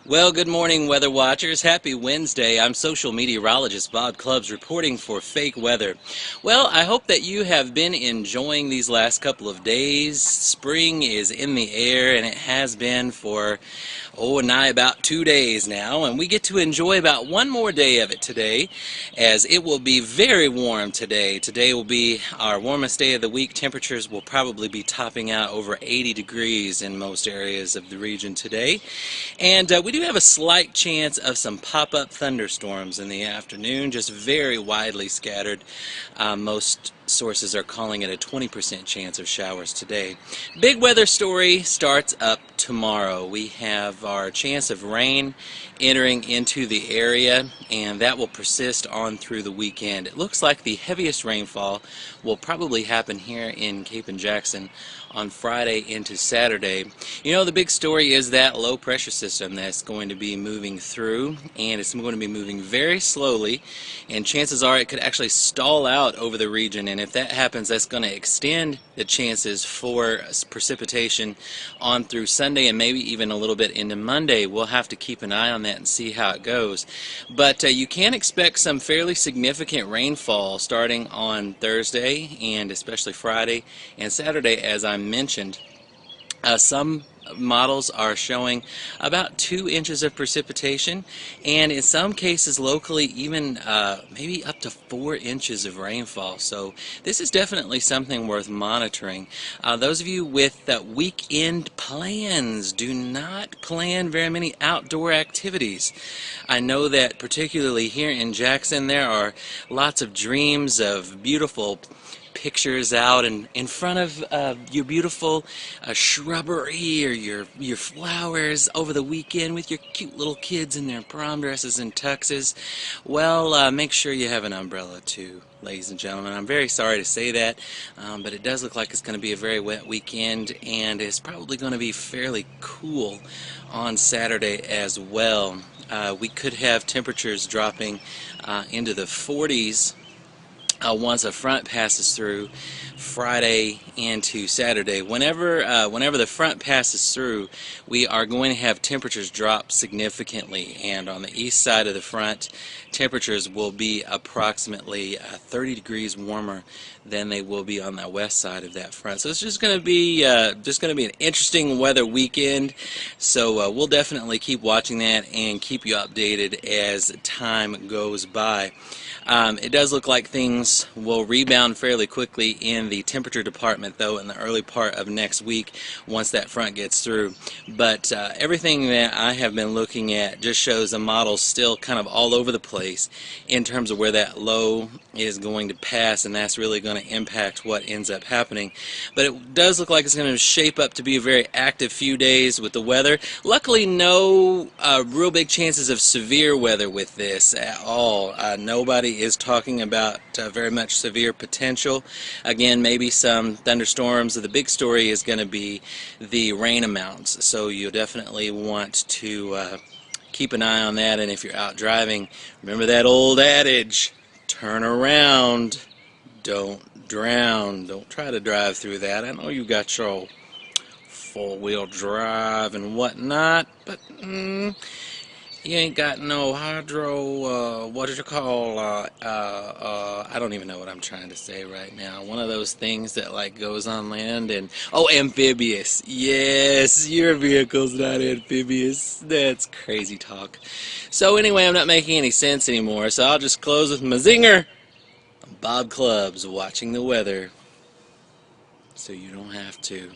Well, good morning, weather watchers. Happy Wednesday. I'm social meteorologist Bob Clubbs reporting for Fake Weather. Well, I hope that you have been enjoying these last couple of days. Spring is in the air, and it has been for, nigh about 2 days now, and we get to enjoy about one more day of it today, as it will be very warm today. Today will be our warmest day of the week. Temperatures will probably be topping out over 80 degrees in most areas of the region today. And we do have a slight chance of some pop-up thunderstorms in the afternoon, just very widely scattered. Most sources are calling it a 20% chance of showers today. Big weather story starts up tomorrow. We have our chance of rain entering into the area, and that will persist on through the weekend. It looks like the heaviest rainfall will probably happen here in Cape and Jackson on Friday into Saturday. You know, the big story is that low pressure system that's going to be moving through, and it's going to be moving very slowly, and chances are it could actually stall out over the region, and if that happens, that's going to extend the chances for precipitation on through Sunday and maybe even a little bit into Monday. We'll have to keep an eye on that and see how it goes. But you can expect some fairly significant rainfall starting on Thursday and especially Friday and Saturday, as I mentioned. Some models are showing about 2 inches of precipitation, and in some cases locally even maybe up to 4 inches of rainfall. So this is definitely something worth monitoring. Those of you with weekend plans, do not plan very many outdoor activities. I know that particularly here in Jackson there are lots of dreams of beautiful pictures out in front of your beautiful shrubbery or your flowers over the weekend with your cute little kids in their prom dresses and tuxes. Well, make sure you have an umbrella too, ladies and gentlemen. I'm very sorry to say that, but it does look like it's going to be a very wet weekend, and it's probably going to be fairly cool on Saturday as well. We could have temperatures dropping into the 40s once a front passes through Friday into Saturday. Whenever the front passes through, we are going to have temperatures drop significantly, and on the east side of the front, temperatures will be approximately 30 degrees warmer than they will be on the west side of that front. So it's just going to be an interesting weather weekend. So we'll definitely keep watching that and keep you updated as time goes by. It does look like things will rebound fairly quickly in the temperature department, though, in the early part of next week once that front gets through. But everything that I have been looking at just shows the model's still kind of all over the place in terms of where that low is going to pass, and that's really going to impact what ends up happening. But it does look like it's going to shape up to be a very active few days with the weather. Luckily, no real big chances of severe weather with this at all. Nobody is talking about very much severe potential. Again, maybe some thunderstorms. The big story is going to be the rain amounts, so you'll definitely want to keep an eye on that. And if you're out driving, remember that old adage, turn around, don't drown. Don't try to drive through that. I know you got your four-wheel drive and whatnot, but you ain't got no what did you call, I don't even know what I'm trying to say right now. One of those things that like goes on land and, amphibious. Yes, your vehicle's not amphibious. That's crazy talk. So anyway, I'm not making any sense anymore, so I'll just close with my zinger. I'm Bob Clubbs, watching the weather so you don't have to.